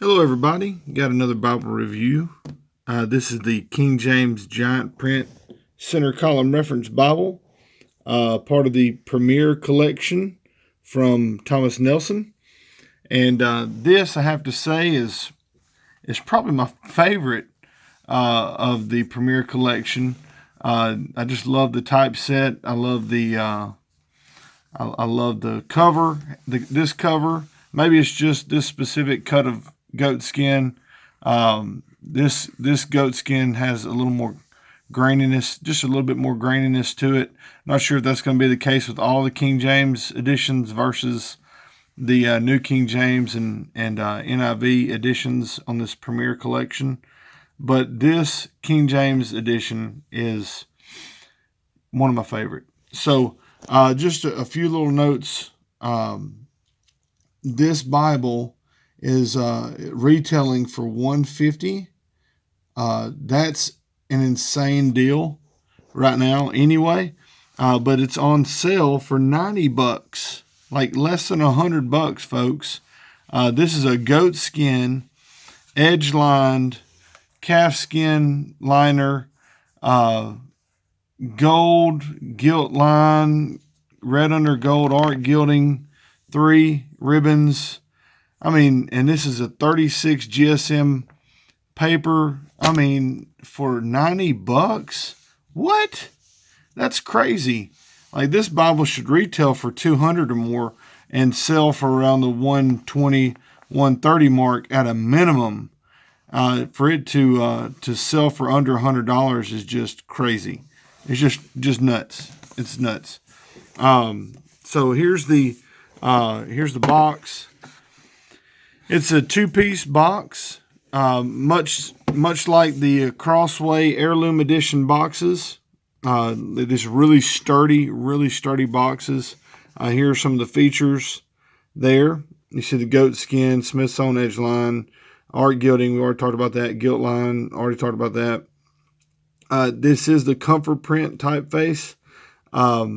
Hello, everybody. Got another Bible review. This is the King James Giant Print Center Column Reference Bible, part of the Premier Collection from Thomas Nelson. And this, I have to say, is probably my favorite of the Premier Collection. I just love the typeset. I love I love the cover. This cover. Maybe it's just this specific cut of goat skin. This goat skin has a little more graininess, just a little bit more graininess to it. Not sure if that's going to be the case with all the King James editions versus the New King James and NIV editions on this Premier Collection. But this King James edition is one of my favorite. So just a few little notes. This Bible is retailing for $150. That's an insane deal right now anyway. But it's on sale for $90, like less than $100, folks. This is a goat skin, edge lined, calf skin liner, gold gilt line, red under gold art gilding, 3 ribbons. I mean, and this is a 36 GSM paper. I mean, for $90, what? That's crazy. Like, this Bible should retail for $200 or more and sell for around the $120, $130 mark at a minimum. For it to sell for under $100 is just crazy. It's just nuts. It's nuts. So here's the box. It's a 2-piece box, much like the Crossway Heirloom Edition boxes. These really sturdy boxes. Here are some of the features there. You see the goat skin, Smith's own edge line, art gilding. We already talked about that. Gilt line, already talked about that. This is the comfort print typeface. I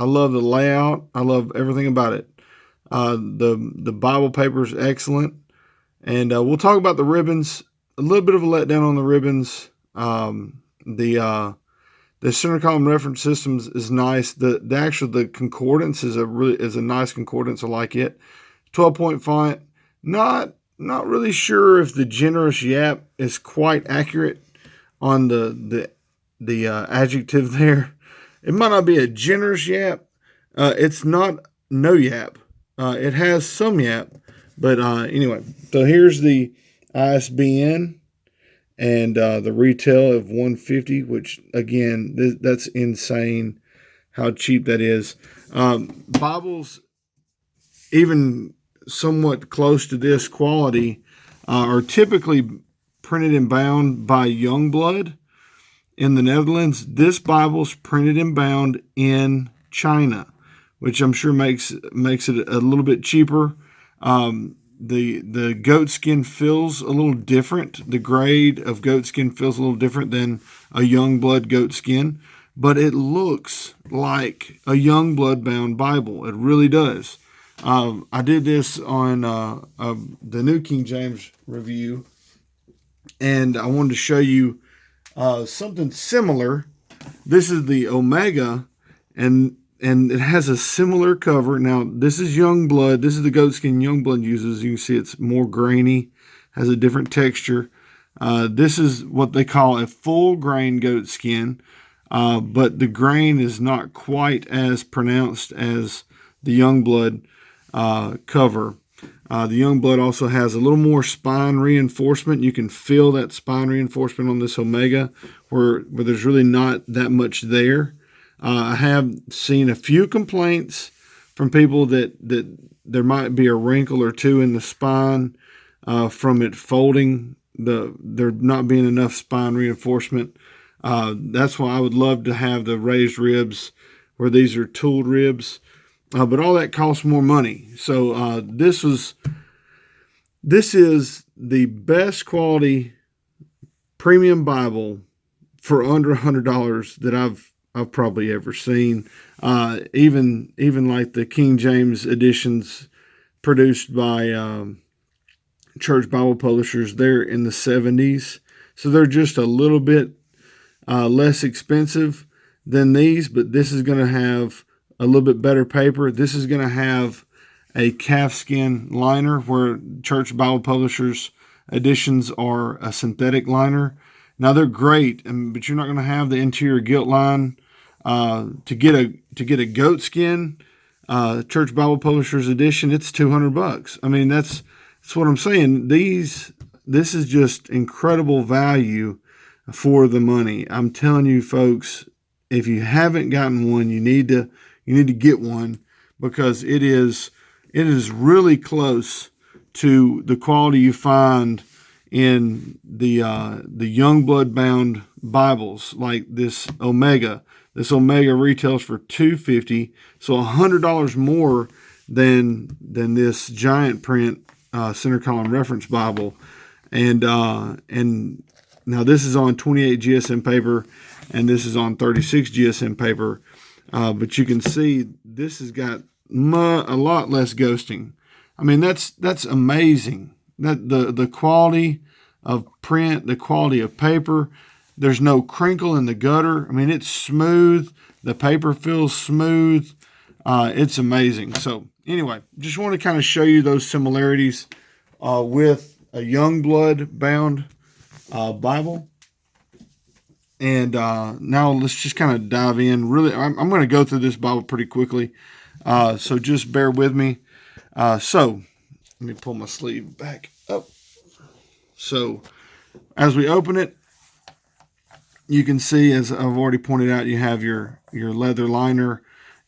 love the layout. I love everything about it. The Bible paper is excellent. And we'll talk about the ribbons. A little bit of a letdown on the ribbons. The center column reference systems is nice. The concordance is a nice concordance. I like it. 12-point font. Not really sure if the generous yap is quite accurate on the adjective there. It might not be a generous yap. It's not no yap. It has some yap. But anyway, so here's the ISBN and the retail of $150, which again, that's insane how cheap that is. Bibles, even somewhat close to this quality, are typically printed and bound by Youngblood in the Netherlands. This Bible's printed and bound in China, which I'm sure makes it a little bit cheaper. The goat skin feels a little different. The grade of goat skin feels a little different than a Youngblood goat skin, but it looks like a Youngblood bound Bible. It really does. I did this on the New King James review, and I wanted to show you something similar. This is the Omega, and it has a similar cover. Now, this is Youngblood. This is the goatskin Youngblood uses. You can see it's more grainy, has a different texture. This is what they call a full grain goatskin, but the grain is not quite as pronounced as the Youngblood cover. The Youngblood also has a little more spine reinforcement. You can feel that spine reinforcement on this Omega, where there's really not that much there. I have seen a few complaints from people that there might be a wrinkle or two in the spine from it folding, there not being enough spine reinforcement. That's why I would love to have the raised ribs where these are tooled ribs. But all that costs more money. So this is the best quality premium Bible for under $100 that I've probably ever seen. Even like the King James editions produced by Church Bible Publishers, they're in the 70s. So they're just a little bit less expensive than these, but this is going to have a little bit better paper. This is going to have a calfskin liner, where Church Bible Publishers editions are a synthetic liner. Now they're great, but you're not going to have the interior gilt line. To get a goatskin Church Bible Publishers edition, it's $200. I mean, that's what I'm saying. This is just incredible value for the money. I'm telling you, folks, if you haven't gotten one, you need to get one, because it is really close to the quality you find in the Youngblood bound Bibles, like this Omega. This Omega retails for $250, so $100 more than this giant print center column reference Bible, and now this is on 28 GSM paper, and this is on 36 GSM paper, but you can see this has got a lot less ghosting. I mean, that's amazing. That the quality of print, the quality of paper. There's no crinkle in the gutter. I mean, it's smooth. The paper feels smooth. It's amazing. So anyway, just want to kind of show you those similarities with a Youngblood bound Bible. And now let's just kind of dive in. Really, I'm going to go through this Bible pretty quickly. So just bear with me. So let me pull my sleeve back up. So as we open it, you can see, as I've already pointed out, you have your leather liner,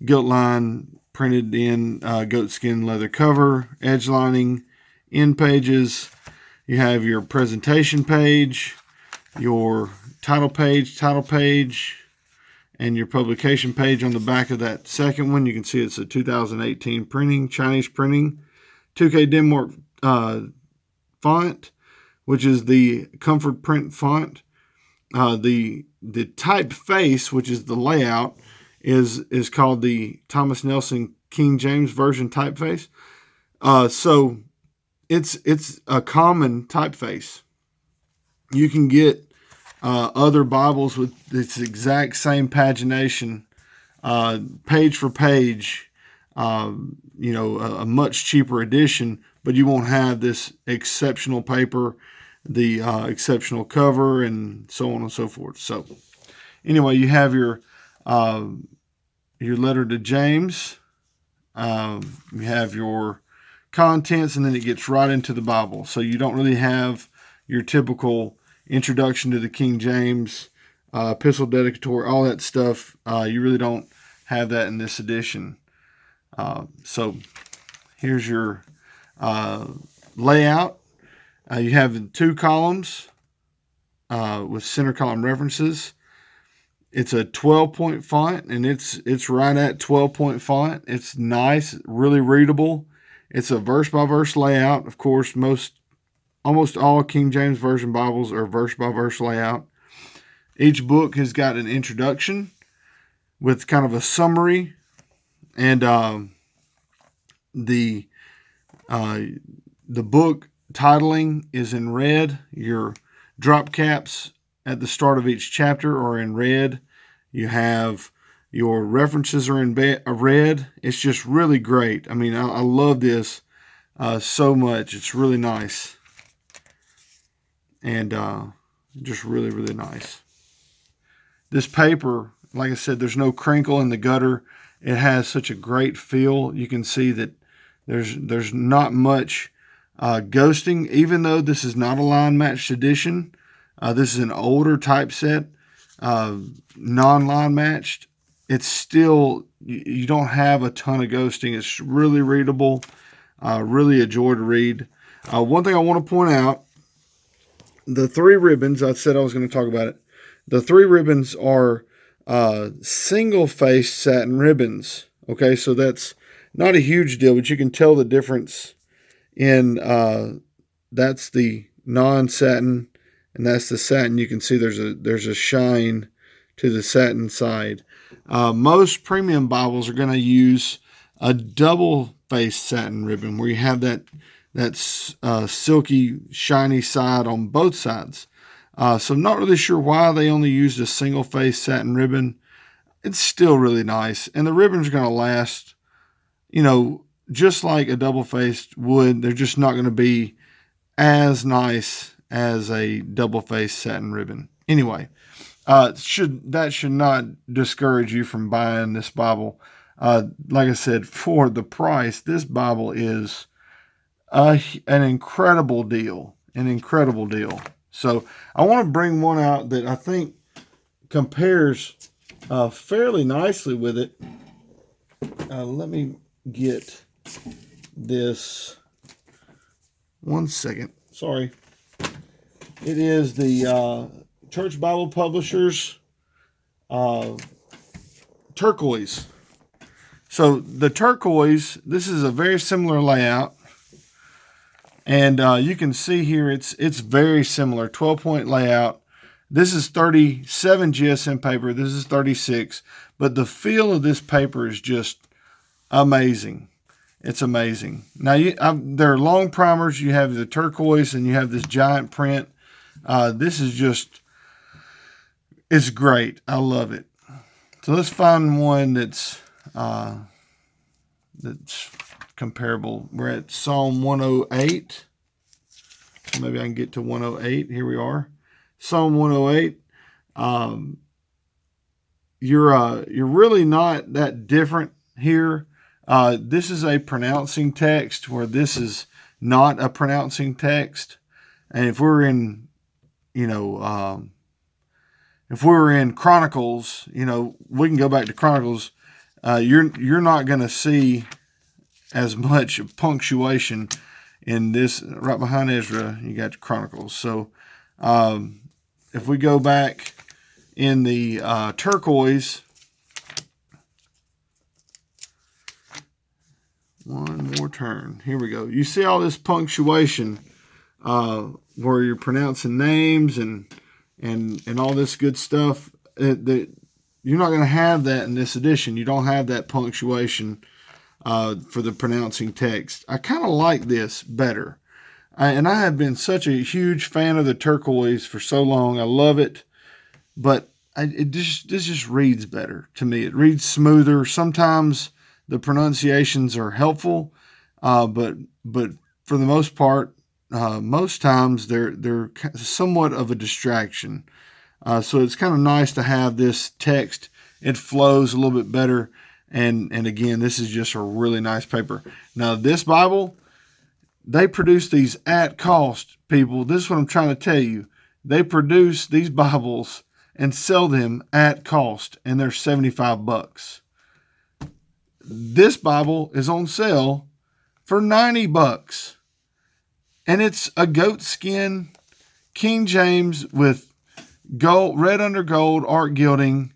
gilt line printed in goatskin leather cover, edge lining, end pages. You have your presentation page, your title page, and your publication page on the back of that second one. You can see it's a 2018 printing, Chinese printing, 2K Denmark font, which is the Comfort Print font. The typeface, which is the layout, is called the Thomas Nelson King James Version typeface. So it's a common typeface. You can get other Bibles with this exact same pagination, page for page, a much cheaper edition, but you won't have this exceptional paper, the exceptional cover, and so on and so forth. So anyway, you have your letter to James, you have your contents, and then it gets right into the Bible. So you don't really have your typical introduction to the King James, epistle dedicatory, all that stuff. You really don't have that in this edition. So here's your layout. You have 2 columns with center column references. It's a 12-point font, and it's right at 12-point font. It's nice, really readable. It's a verse-by-verse layout. Of course, almost all King James Version Bibles are verse-by-verse layout. Each book has got an introduction with kind of a summary, and the book titling is in red. Your drop caps at the start of each chapter are in red. You have your references are in red. It's just really great. I mean, I love this so much. It's really nice. And just really, really nice. This paper, like I said, there's no crinkle in the gutter. It has such a great feel. You can see that there's not much ghosting, even though this is not a line matched edition. This is an older typeset, non-line matched. It's still, you don't have a ton of ghosting. It's really readable, really a joy to read. One thing I want to point out, the 3 ribbons, I said I was going to talk about it. The 3 ribbons are single-faced satin ribbons. Okay, so that's not a huge deal, but you can tell the difference in, that's the non-satin, and that's the satin. You can see there's a shine to the satin side. Most premium Bibles are going to use a double-faced satin ribbon, where you have silky, shiny side on both sides. So I'm not really sure why they only used a single-face satin ribbon. It's still really nice, and the ribbons are going to last, just like a double-faced would. They're just not going to be as nice as a double-faced satin ribbon. Anyway, that should not discourage you from buying this Bible. Like I said, for the price, this Bible is an incredible deal. So I want to bring one out that I think compares fairly nicely with it. Let me get this. 1 second. Sorry. It is the Church Bible Publishers turquoise. So the turquoise, this is a very similar layout. And you can see here it's very similar, 12-point layout. This is 37 GSM paper. This is 36. But the feel of this paper is just amazing. It's amazing. Now, there are long primers. You have the turquoise and you have this giant print. This is just, it's great. I love it. So let's find one that's comparable. We're at Psalm 108. Maybe I can get to 108. Here we are. Psalm 108. You're really not that different here. This is a pronouncing text where this is not a pronouncing text. And if we're in, if we were in Chronicles, we can go back to Chronicles. You're not going to see as much punctuation in this. Right behind Ezra, you got Chronicles. So if we go back in the turquoise, one more turn. Here we go. You see all this punctuation where you're pronouncing names and all this good stuff. You're not going to have that in this edition. You don't have that punctuation for the pronouncing text. I kind of like this better. And I have been such a huge fan of the turquoise for so long. I love it. But this just reads better to me. It reads smoother. Sometimes the pronunciations are helpful, but for the most part, most times they're somewhat of a distraction. So it's kind of nice to have this text. It flows a little bit better. And again, this is just a really nice paper. Now, this Bible, they produce these at cost, people. This is what I'm trying to tell you. They produce these Bibles and sell them at cost, and they're $75. This Bible is on sale for $90. And it's a goatskin King James with gold, red under gold art gilding.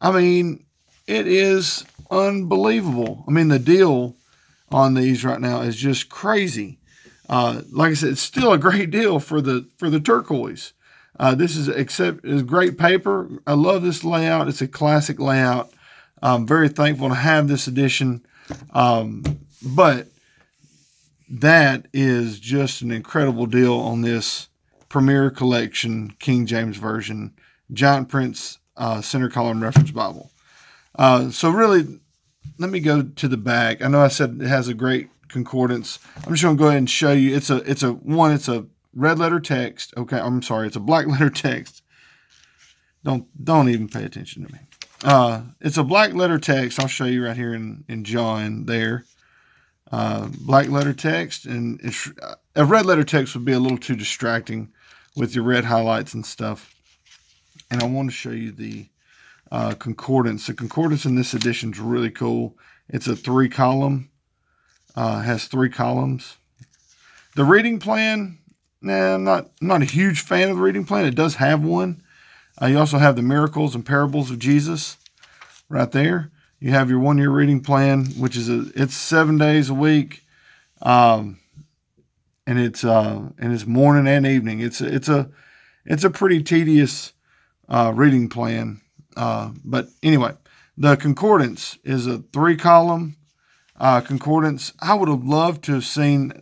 I mean, it is unbelievable. I mean, the deal on these right now is just crazy. Like I said, it's still a great deal for the turquoise. This is great paper. I love this layout. It's a classic layout. I'm very thankful to have this edition. But that is just an incredible deal on this Premier Collection King James Version Giant Prince Center Column Reference Bible. So really, let me go to the back. I know I said it has a great concordance. I'm just going to go ahead and show you. It's a red letter text. Okay, I'm sorry. It's a black letter text. Don't even pay attention to me. It's a black letter text. I'll show you right here in John there. Black letter text, and a red letter text would be a little too distracting with your red highlights and stuff. And I want to show you the concordance. The concordance in this edition is really cool. It's a 3-column, has 3 columns. The reading plan, I'm not a huge fan of the reading plan. It does have one. You also have the miracles and parables of Jesus right there. You have your 1-year reading plan, which is it's 7 days a week, and it's morning and evening. It's a pretty tedious reading plan, but anyway, the concordance is a 3-column. concordance. I would have loved to have seen,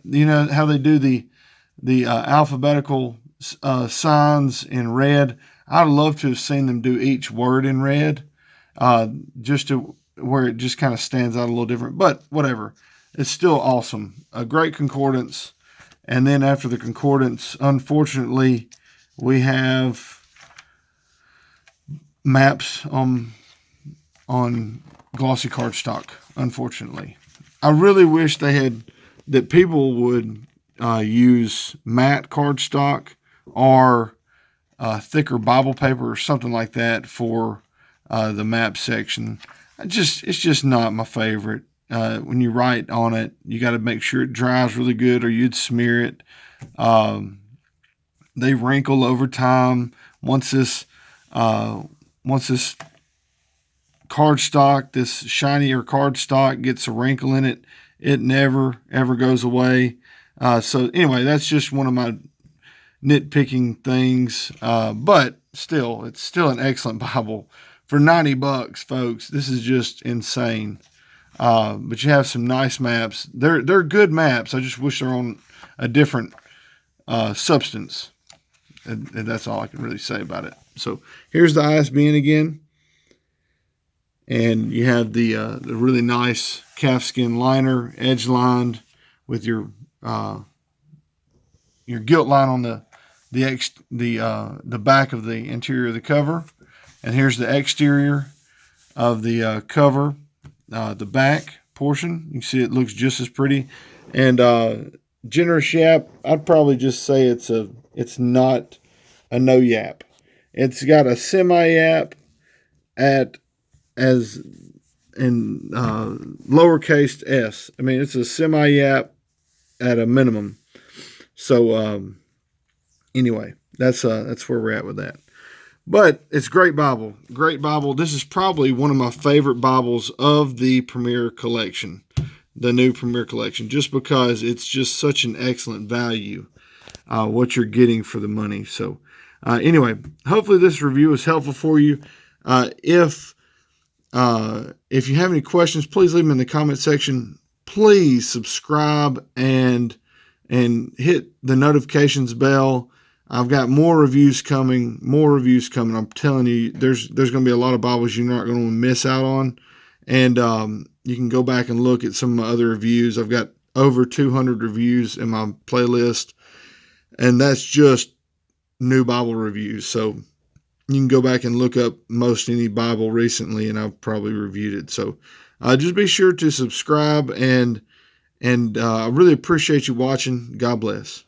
how they do the alphabetical signs in red. I'd love to have seen them do each word in red, just to where it just kind of stands out a little different. But whatever, it's still awesome. A great concordance. And then after the concordance, unfortunately, we have maps on glossy cardstock. Unfortunately, I really wish that people would use matte cardstock or thicker Bible paper or something like that for the map section. It's just not my favorite. When you write on it, you got to make sure it dries really good, or you'd smear it. They wrinkle over time. Once this cardstock, this shinier cardstock, gets a wrinkle in it, it never ever goes away. So anyway, that's just one of my nitpicking things. But still, it's still an excellent Bible for $90, folks. This is just insane. But you have some nice maps. They're good maps. I just wish they're on a different substance. And that's all I can really say about it. So here's the ISBN again. And you have the really nice calfskin liner, edge lined with your gilt line on the back of the interior of the cover. And here's the exterior of the cover, the back portion. You can see it looks just as pretty. And generous yap, I'd probably just say it's not a no yap. It's got a semi yap as in lowercase s. I mean, it's a semi yap at a minimum. So anyway, that's where we're at with that. But it's great Bible. Great Bible. This is probably one of my favorite Bibles of the Premier Collection, the new Premier Collection, just because it's just such an excellent value, what you're getting for the money. So anyway, hopefully this review is helpful for you. If you have any questions, please leave them in the comment section. Please subscribe and hit the notifications bell. I've got more reviews coming. I'm telling you, there's going to be a lot of Bibles you're not going to miss out on. And you can go back and look at some of my other reviews. I've got over 200 reviews in my playlist, and that's just new Bible reviews. So you can go back and look up most any Bible recently, and I've probably reviewed it. So just be sure to subscribe, and I really appreciate you watching. God bless.